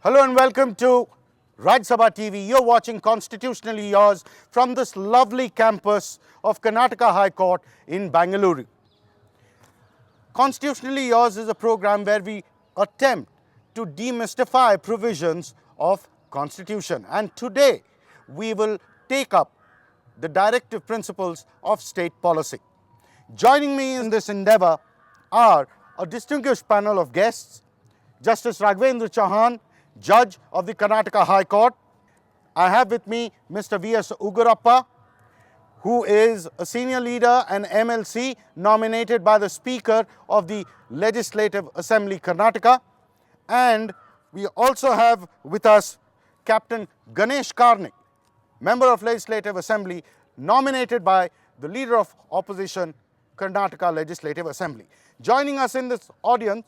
Hello and welcome to Rajya Sabha TV. You're watching Constitutionally Yours from this lovely campus of Karnataka High Court in Bangalore. Constitutionally Yours is a program where we attempt to demystify provisions of Constitution, and today we will take up the directive principles of state policy. Joining me in this endeavour are a distinguished panel of guests: Justice Raghvendra Chauhan, Judge of the Karnataka High Court. I have with me Mr. S Ugrappa, who is a senior leader and MLC nominated by the Speaker of the Legislative Assembly Karnataka. And we also have with us Captain Ganesh Karnik, Member of Legislative Assembly nominated by the Leader of Opposition Karnataka Legislative Assembly. Joining us in this audience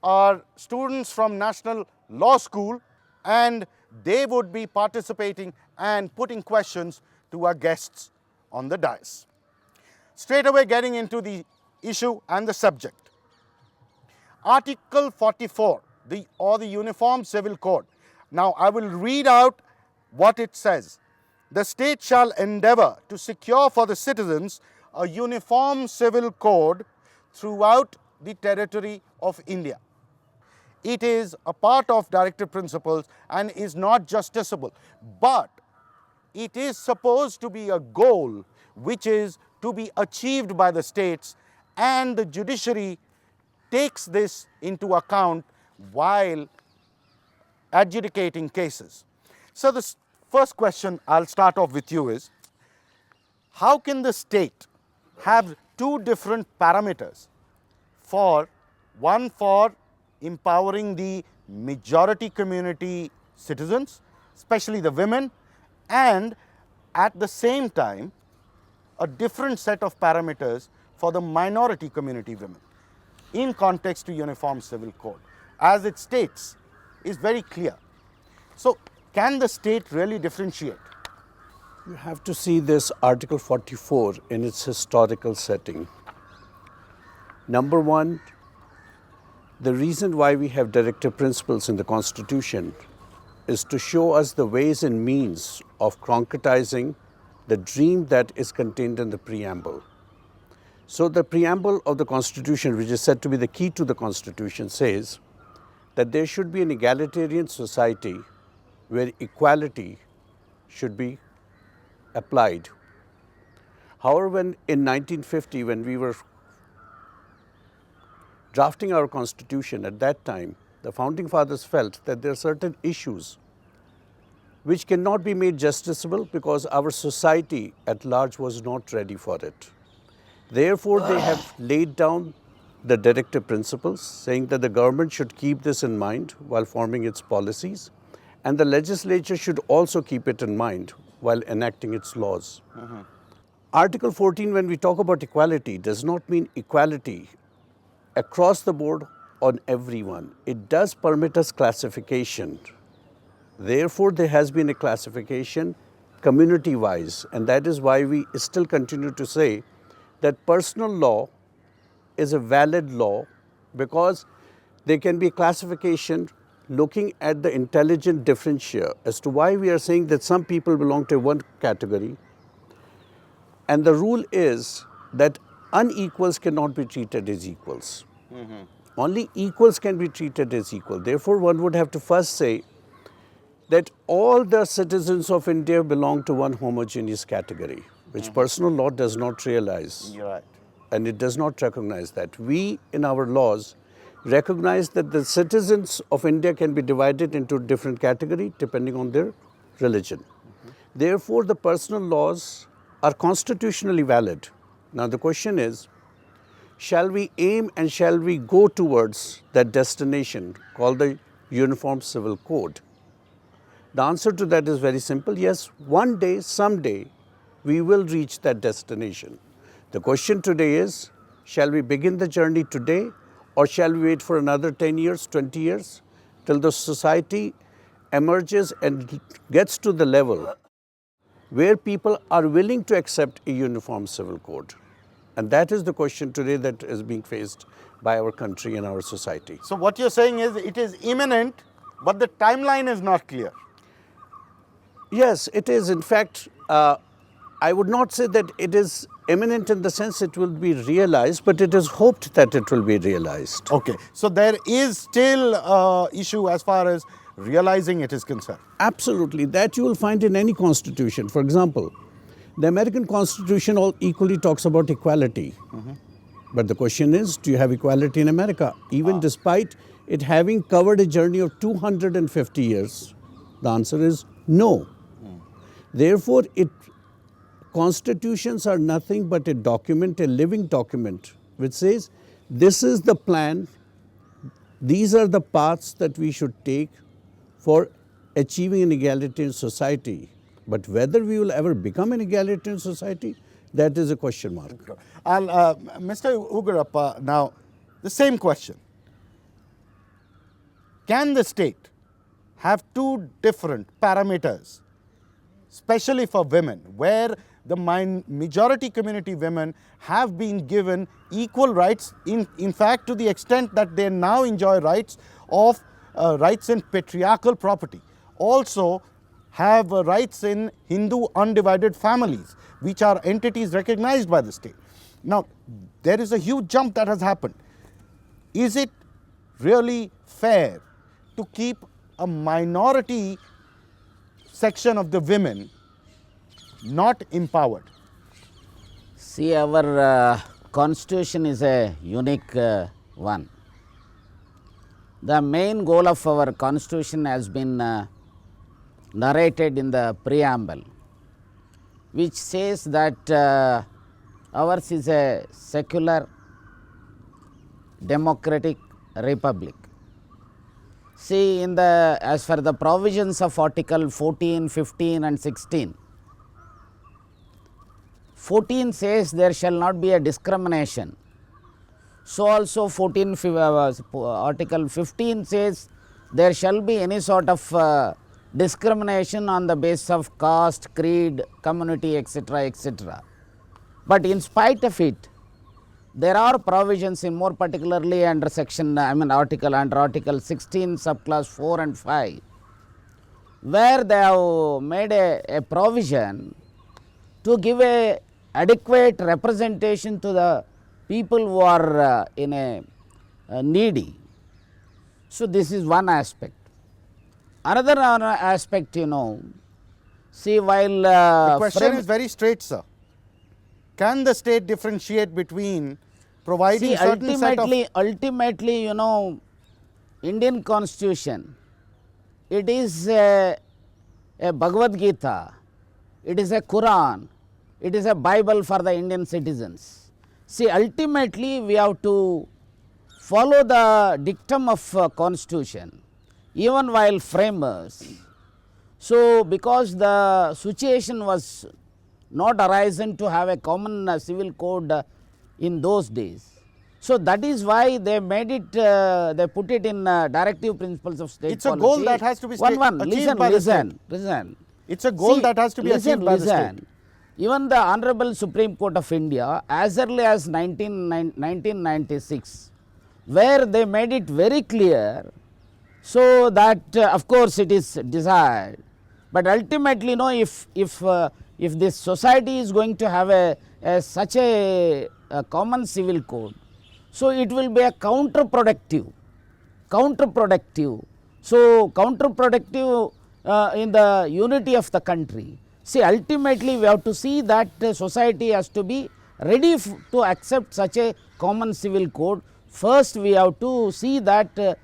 are students from National Law School, and they would be participating and putting questions to our guests on the dais. Straight away getting into the issue and the subject. Article 44, the Uniform Civil Code. Now I will read out what it says. The state shall endeavour to secure for the citizens a uniform civil code throughout the territory of India. It is a part of directive principles and is not justiciable, but it is supposed to be a goal which is to be achieved by the states, and the judiciary takes this into account while adjudicating cases. So the first question I'll start off with you is, how can the state have two different parameters, one for empowering the majority community citizens, especially the women, and at the same time a different set of parameters for the minority community women in context to Uniform Civil Code? As it states, is very clear. So can the state really differentiate? You have to see this Article 44 in its historical setting. Number one, the reason why we have directive principles in the Constitution is to show us the ways and means of concretizing the dream that is contained in the preamble. So the preamble of the Constitution, which is said to be the key to the Constitution, says that there should be an egalitarian society where equality should be applied. However, in 1950, when we were drafting our Constitution, at that time, the Founding Fathers felt that there are certain issues which cannot be made justiciable because our society at large was not ready for it. Therefore, they have laid down the directive principles, saying that the government should keep this in mind while forming its policies, and the legislature should also keep it in mind while enacting its laws. Article 14, when we talk about equality, does not mean equality across the board on everyone. It does permit us classification. Therefore, there has been a classification community-wise, and that is why we still continue to say that personal law is a valid law, because there can be a classification looking at the intelligent differentia as to why we are saying that some people belong to one category, and the rule is that unequals cannot be treated as equals. Only equals can be treated as equal. Therefore, one would have to first say that all the citizens of India belong to one homogeneous category, which personal law does not realize. You're right. And it does not recognize that. We, in our laws, recognize that the citizens of India can be divided into different categories depending on their religion. Therefore, the personal laws are constitutionally valid. Now, the question is, shall we aim and shall we go towards that destination called the Uniform Civil Code? The answer to that is very simple. Yes, one day, someday, we will reach that destination. The question today is, shall we begin the journey today, or shall we wait for another 10 years, 20 years, till the society emerges and gets to the level where people are willing to accept a uniform civil code? And that is the question today that is being faced by our country and our society. So what you're saying is it is imminent but the timeline is not clear. Yes, it is. In fact, I would not say that it is imminent in the sense it will be realized, but it is hoped that it will be realized. Okay, so there is still issue as far as realizing it is concerned. Absolutely. That you will find in any constitution. For example, the American Constitution all equally talks about equality. But the question is, do you have equality in America? Even despite it having covered a journey of 250 years, the answer is no. Therefore, constitutions are nothing but a document, a living document, which says this is the plan, these are the paths that we should take for achieving an egalitarian society. But whether we will ever become an egalitarian society, that is a question mark. Mr. Ugrappa, now the same question. Can the state have two different parameters, especially for women, where the majority community women have been given equal rights, in fact to the extent that they now enjoy rights in patriarchal property, also have rights in Hindu undivided families, which are entities recognized by the state. Now, there is a huge jump that has happened. Is it really fair to keep a minority section of the women not empowered? See, our constitution is a unique one. The main goal of our constitution has been narrated in the preamble, which says that ours is a secular democratic republic. See, as for the provisions of Article 14, 15 and 16, 14 says there shall not be a discrimination. So also Article 15 says there shall be any sort of discrimination on the basis of caste, creed, community, etc., etc. But in spite of it, there are provisions in more particularly under Article 16, subclass 4 and 5, where they have made a provision to give a adequate representation to the people who are in a needy. So this is one aspect. Another aspect, see, while the question is very straight, sir. Can the state differentiate between providing certain set of... Ultimately, Indian constitution, it is a Bhagavad Gita, it is a Quran, it is a Bible for the Indian citizens. See, ultimately we have to follow the dictum of constitution, even while framers. So, because the situation was not arisen to have a common civil code in those days, so that is why they made it, they put it in directive principles of state It's a policy. goal that has to be achieved by the state. Listen. It's a goal that has to be achieved by the state. Even the Honorable Supreme Court of India, as early as 1996, where they made it very clear, so that of course it is desired, but ultimately, if this society is going to have such a common civil code, so it will be a counterproductive. So counterproductive in the unity of the country. See, ultimately we have to see that society has to be ready to accept such a common civil code. First we have to see that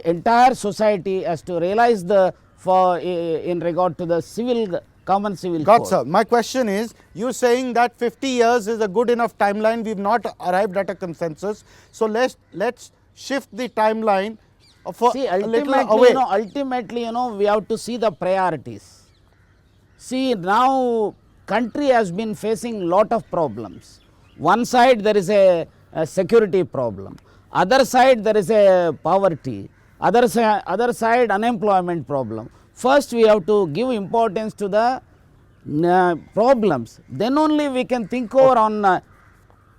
entire society has to realize in regard to the common civil code. Sir. My question is, you saying that 50 years is a good enough timeline, we've not arrived at a consensus. So let's shift the timeline a little away. Ultimately, we have to see the priorities. See, now country has been facing lot of problems. One side there is a security problem, other side there is a poverty, other side unemployment problem. First we have to give importance to the problems, then only we can think over on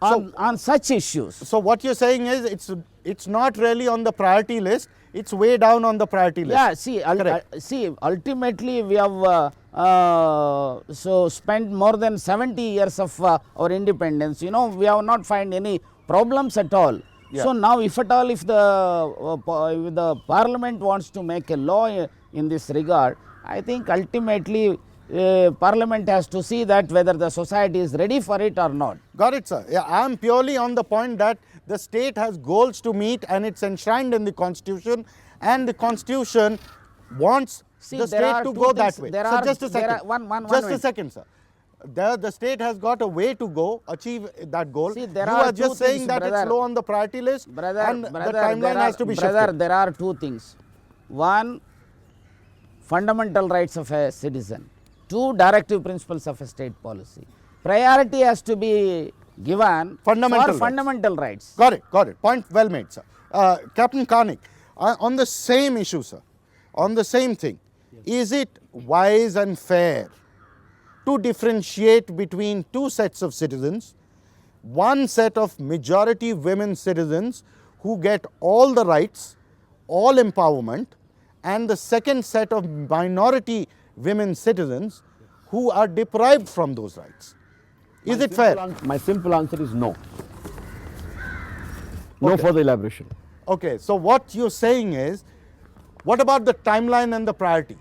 on such issues. So what you're saying is it's not really on the priority list, it's way down on the priority list. Yeah, see, ultimately we have so spent more than 70 years of our independence. You know, we have not find any problems at all. Yeah. So now, if at all, if the Parliament wants to make a law in this regard, I think ultimately Parliament has to see that whether the society is ready for it or not. Got it, sir. Yeah, I am purely on the point that the state has goals to meet and it's enshrined in the constitution, and the constitution wants the state to go that way. So just a second. Just a second, sir. The state has got a way to go, achieve that goal. See, you are just saying that it's low on the priority list, and the timeline has to be shifted. There are two things. One, fundamental rights of a citizen. Two, directive principles of a state policy. Priority has to be given for fundamental rights. Got it. Point well made, sir. Captain Karnik, on the same issue, sir, on the same thing, is it wise and fair to differentiate between two sets of citizens, one set of majority women citizens who get all the rights, all empowerment, and the second set of minority women citizens who are deprived from those rights? Is it fair? My simple answer is no. No further elaboration. Okay, so what you're saying is, what about the timeline and the priority?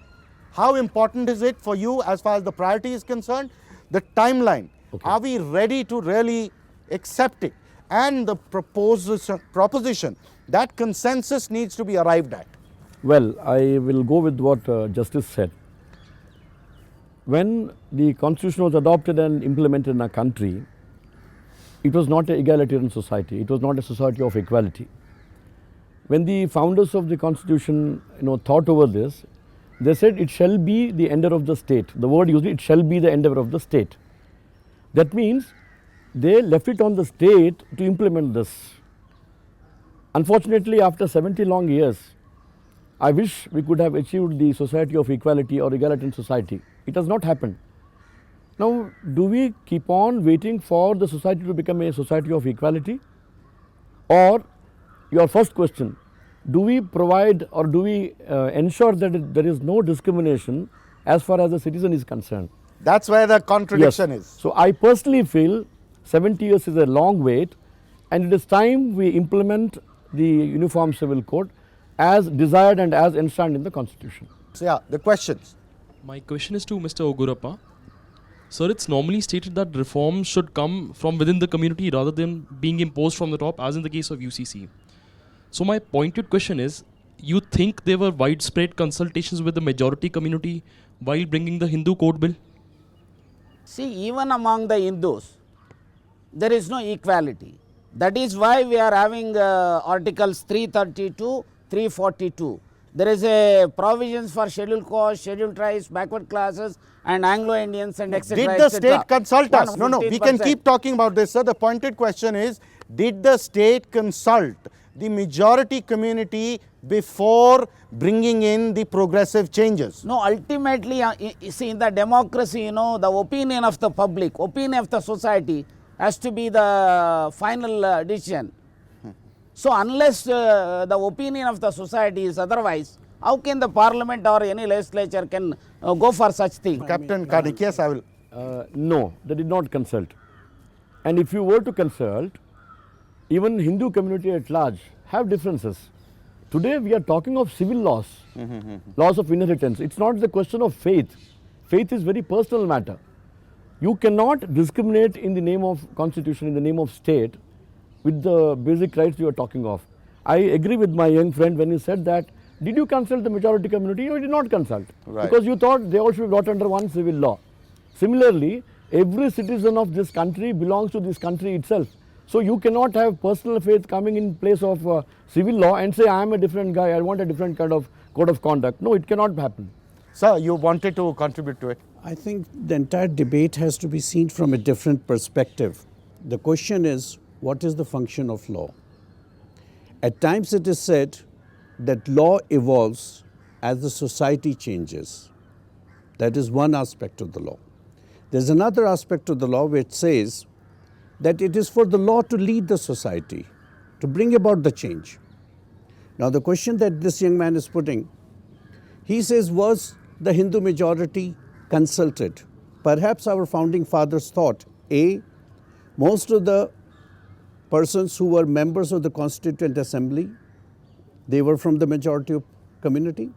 How important is it for you as far as the priority is concerned? The timeline, are we ready to really accept it? And the proposition that consensus needs to be arrived at. Well, I will go with what Justice said. When the Constitution was adopted and implemented in our country, it was not an egalitarian society. It was not a society of equality. When the founders of the Constitution, thought over this, they said it shall be the endeavour of the state. The word used, it shall be the endeavour of the state. That means they left it on the state to implement this. Unfortunately, after 70 long years, I wish we could have achieved the society of equality or egalitarian society. It has not happened. Now, do we keep on waiting for the society to become a society of equality? Or, your first question, do we provide or do we ensure that there is no discrimination as far as the citizen is concerned? That's where the contradiction is. So, I personally feel 70 years is a long wait, and it is time we implement the Uniform Civil Code as desired and as enshrined in the Constitution. So, yeah, the questions. My question is to Mr. Ugrappa. Sir, it's normally stated that reforms should come from within the community rather than being imposed from the top, as in the case of UCC. So my pointed question is, you think there were widespread consultations with the majority community while bringing the Hindu code bill? See, even among the Hindus, there is no equality. That is why we are having articles 332, 342. There is a provisions for scheduled castes, scheduled tribes, backward classes, and Anglo-Indians and etc. Did the state consult us? No, we can keep talking about this, sir. The pointed question is, did the state consult the majority community before bringing in the progressive changes? No, ultimately, see, in the democracy, the opinion of the public, opinion of the society has to be the final decision. So, unless the opinion of the society is otherwise, how can the parliament or any legislature can go for such thing? Captain Karnik, yes, I will. No, they did not consult. And if you were to consult, even Hindu community at large have differences. Today we are talking of civil laws, laws of inheritance. It's not the question of faith. Faith is very personal matter. You cannot discriminate in the name of constitution, in the name of state, with the basic rights you are talking of. I agree with my young friend when he said that, did you consult the majority community? You did not consult. Right. Because you thought they all should be brought under one civil law. Similarly, every citizen of this country belongs to this country itself. So you cannot have personal faith coming in place of civil law and say, I am a different guy, I want a different kind of code of conduct. No, it cannot happen. Sir, you wanted to contribute to it. I think the entire debate has to be seen from a different perspective. The question is, what is the function of law? At times it is said that law evolves as the society changes. That is one aspect of the law. There is another aspect of the law which says that it is for the law to lead the society, to bring about the change. Now the question that this young man is putting, he says, was the Hindu majority consulted? Perhaps our founding fathers thought, A, most of the persons who were members of the Constituent Assembly, they were from the majority of community.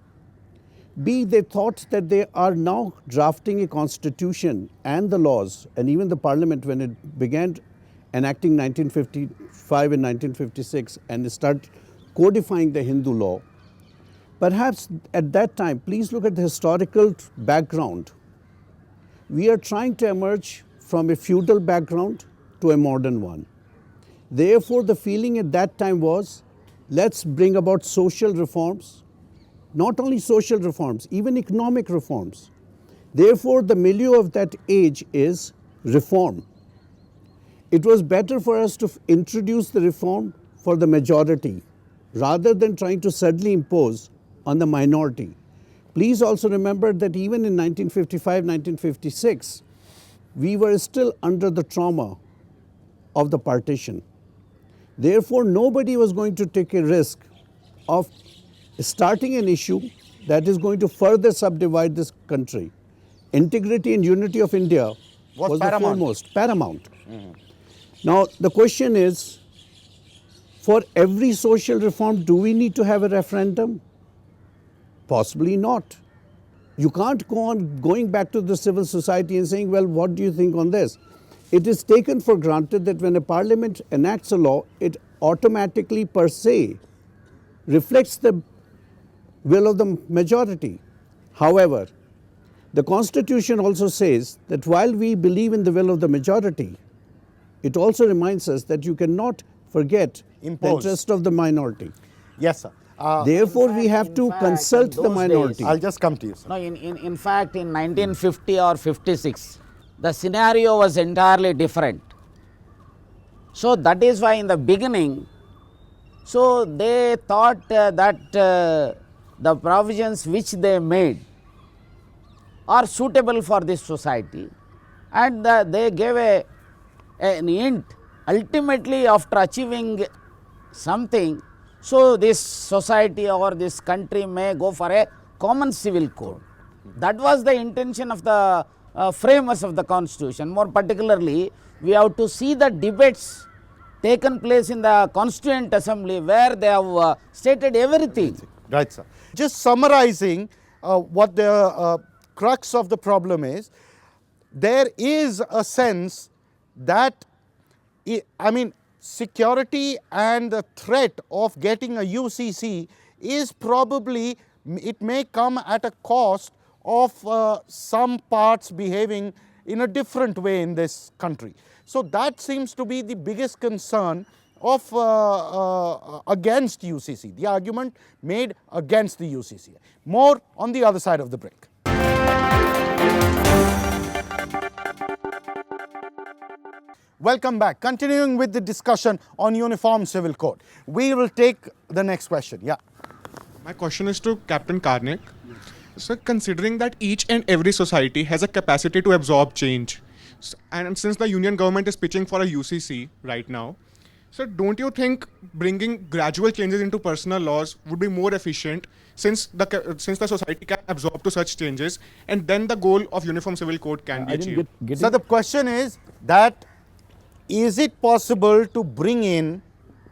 B, they thought that they are now drafting a constitution and the laws, and even the parliament when it began enacting 1955 and 1956 and start codifying the Hindu law. Perhaps at that time, please look at the historical background. We are trying to emerge from a feudal background to a modern one. Therefore, the feeling at that time was, let's bring about social reforms, not only social reforms, even economic reforms. Therefore, the milieu of that age is reform. It was better for us to introduce the reform for the majority rather than trying to suddenly impose on the minority. Please also remember that even in 1955, 1956, we were still under the trauma of the partition. Therefore, nobody was going to take a risk of starting an issue that is going to further subdivide this country. Integrity and unity of India was the foremost, paramount. Now, the question is, for every social reform, do we need to have a referendum? Possibly not. You can't go on going back to the civil society and saying, well, what do you think on this? It is taken for granted that when a parliament enacts a law, it automatically per se reflects the will of the majority. However, the Constitution also says that while we believe in the will of the majority, it also reminds us that you cannot forget the interest of the minority. Yes, sir. Therefore, we have to consult the minority. I'll just come to you, sir. No, in fact, in 1950 or 56, the scenario was entirely different. So that is why in the beginning, so they thought that the provisions which they made are suitable for this society, and they gave an hint. Ultimately, after achieving something, so this society or this country may go for a common civil code. That was the intention of the framers of the Constitution. More particularly, we have to see the debates taken place in the Constituent Assembly where they have stated everything. Right, sir. Just summarizing what the crux of the problem is, there is a sense that, security and the threat of getting a UCC is probably, it may come at a cost of some parts behaving in a different way in this country. So that seems to be the biggest concern of against UCC, the argument made against the UCC. More on the other side of the break. Welcome back. Continuing with the discussion on Uniform Civil Code. We will take the next question. Yeah. My question is to Captain Karnik. So, considering that each and every society has a capacity to absorb change, and since the union government is pitching for a UCC right now, so don't you think bringing gradual changes into personal laws would be more efficient, since the society can absorb to such changes, and then the goal of Uniform Civil Code can be achieved? So the question is that, is it possible to bring in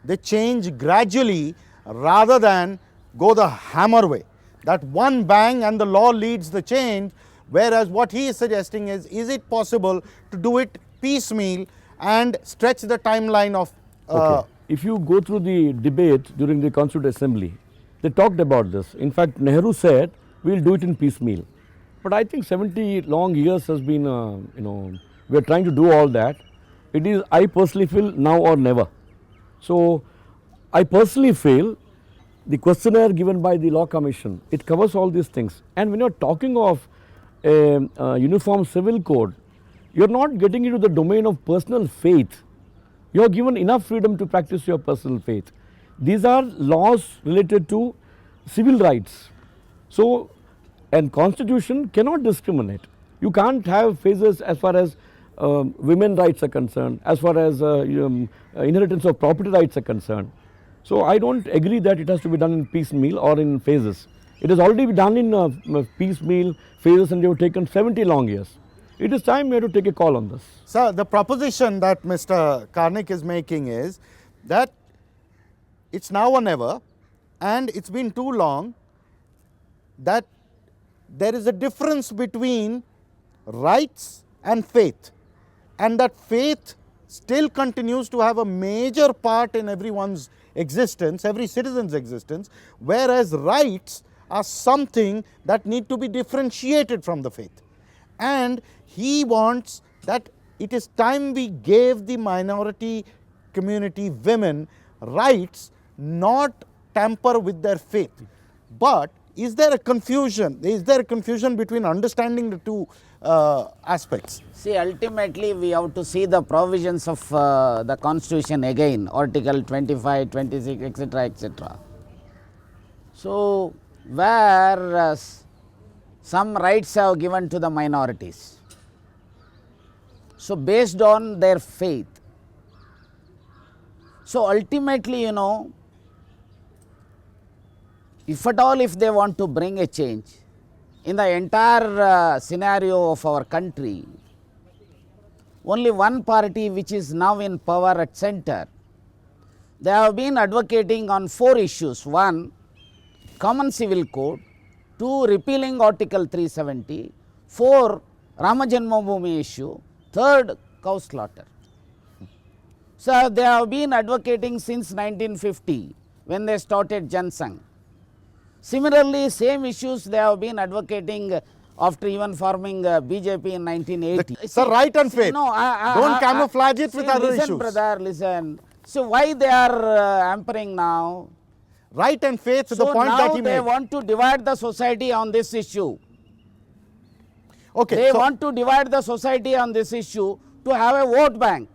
the change gradually rather than go the hammer way? That one bang and the law leads the change, whereas what he is suggesting is it possible to do it piecemeal and stretch the timeline of... If you go through the debate during the Constituent Assembly, they talked about this. In fact, Nehru said, we'll do it in piecemeal. But I think 70 long years has been, we are trying to do all that. It is, I personally feel, now or never. So, I personally feel the questionnaire given by the Law Commission, it covers all these things. And when you are talking of a Uniform Civil Code, you are not getting into the domain of personal faith. You are given enough freedom to practice your personal faith. These are laws related to civil rights. So, and Constitution cannot discriminate. You can't have phases as far as women rights are concerned, as far as inheritance of property rights are concerned. So I don't agree that it has to be done in piecemeal or in phases. It has already been done in piecemeal phases, and they have taken 70 long years. It is time we have to take a call on this. Sir, the proposition that Mr. Karnik is making is that it's now or never, and it's been too long, that there is a difference between rights and faith, and that faith still continues to have a major part in everyone's existence, every citizen's existence, whereas rights are something that need to be differentiated from the faith. And he wants that it is time we gave the minority community women rights, not tamper with their faith. But is there a confusion? Is there a confusion between understanding the two aspects? See, ultimately we have to see the provisions of the constitution again, article 25, 26, etc., etc. So, where some rights have given to the minorities. So, based on their faith. So, ultimately, you know, if at all if they want to bring a change in the entire scenario of our country, only one party which is now in power at center, they have been advocating on 4 issues. 1, common civil code. 2, repealing article 370. 4, Rama Janmabhoomi issue. 3rd, cow slaughter. So, they have been advocating since 1950 when they started Jan Sangh. Similarly, same issues they have been advocating after even forming BJP in 1980. Sir, right and faith. No, don't camouflage it with other listen, issues. Brother, listen. So, why they are hampering now? Right and faith to the So, point now that he they made. want to divide the society on this issue. Okay, They so want to divide the society on this issue to have a vote bank.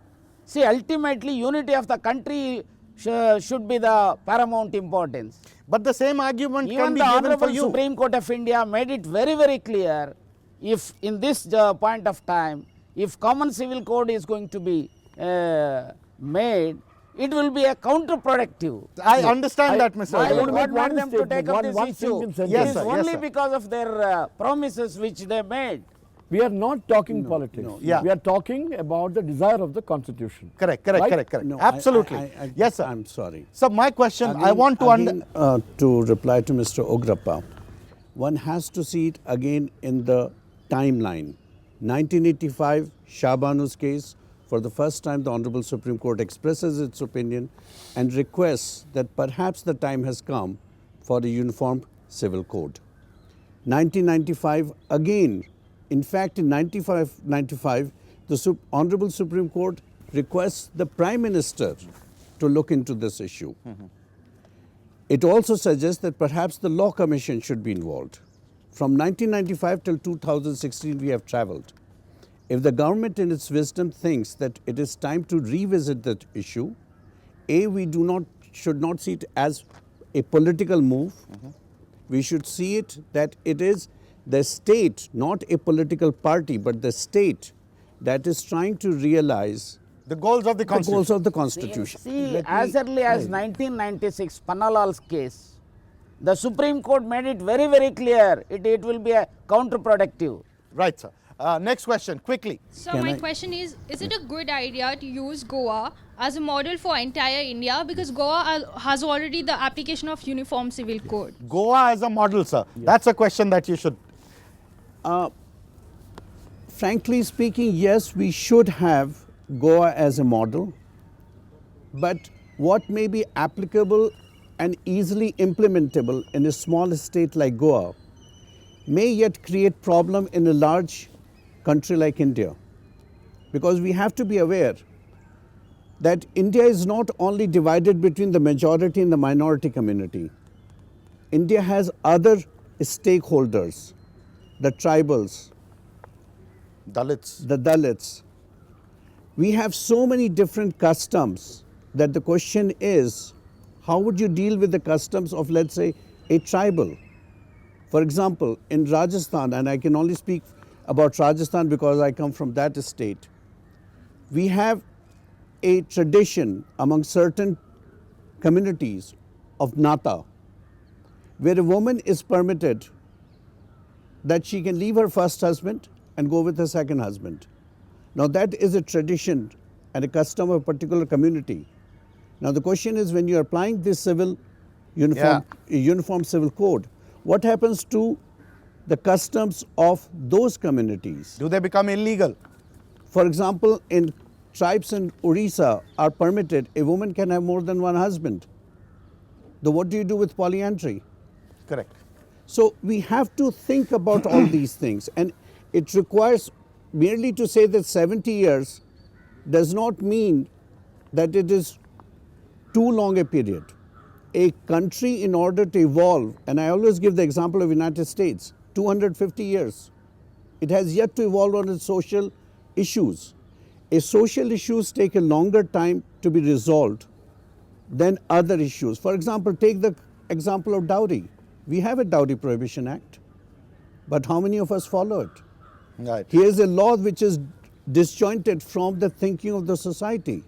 See, ultimately unity of the country should be the paramount importance. but the same argument Even can be the given for Honorable you. Supreme Court of India made it very, very clear, if in this point of time, if common civil code is going to be made, it will be a counterproductive. I understand that, Mr. I Why want to Agarwal. make want one them to statement, take up this one issue? sentence and Yes, It is sir, yes, only sir. because of their promises which they made. We are not talking politics. Yeah. We are talking about the desire of the constitution. Correct. Right? No, Absolutely. Yes, sir. I'm sorry. So, my question, I want to to reply to Mr. Ugrappa, one has to see it again in the timeline. 1985, Shah Banu's case, for the first time the Honorable Supreme Court expresses its opinion and requests that perhaps the time has come for a uniform civil code. 1995, again, in fact in 95, the Honorable Supreme Court requests the Prime Minister to look into this issue. It also suggests that perhaps the Law Commission should be involved. From 1995 till 2016 we have travelled. If the government in its wisdom thinks that it is time to revisit that issue, we should not see it as a political move. We should see it that it is the state, not a political party, but the state that is trying to realize the goals of the the Constitution. goals of the Constitution. See, as early as 1996, Panalal's case, the Supreme Court made it very, very clear, it will be a counterproductive. Right, sir. Next question, quickly. So Can my I- question is it a good idea to use Goa as a model for entire India, because Goa has already the application of uniform civil code? Goa as a model, sir. That's a question that you should. Frankly speaking, yes, we should have Goa as a model, but what may be applicable and easily implementable in a small state like Goa may yet create problem in a large country like India. Because we have to be aware that India is not only divided between the majority and the minority community. India has other stakeholders, the tribals, Dalits. the Dalits. We have so many different customs that the question is, how would you deal with the customs of, let's say, a tribal? For example, in Rajasthan, and I can only speak about Rajasthan because I come from that state, we have a tradition among certain communities of nata, where a woman is permitted that she can leave her first husband and go with her second husband. Now that is a tradition and a custom of a particular community. Now the question is, when you are applying this civil uniform civil code, what happens to the customs of those communities? Do they become illegal? For example, in tribes in Orissa are permitted, a woman can have more than one husband. Then what do you do with polyandry? Correct. So we have to think about all these things, and it requires merely to say that 70 years does not mean that it is too long a period. A country, in order to evolve, and I always give the example of United States, 250 years. It has yet to evolve on its social issues. Social issues take a longer time to be resolved than other issues. For example, take the example of dowry. We have a Dowry Prohibition Act, but how many of us follow it? Right. Here's a law which is disjointed from the thinking of the society.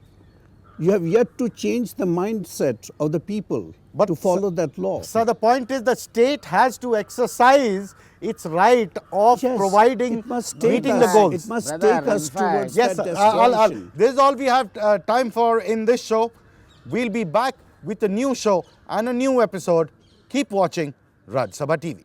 You have yet to change the mindset of the people to follow that law. So the point is, the state has to exercise its right of Yes, providing, it must take meeting us- the goals. It must Brother, take us in fact- towards Yes, that I'll, destination. this is all we have time for in this show. We'll be back with a new show and a new episode. Keep watching Raj Sabha TV.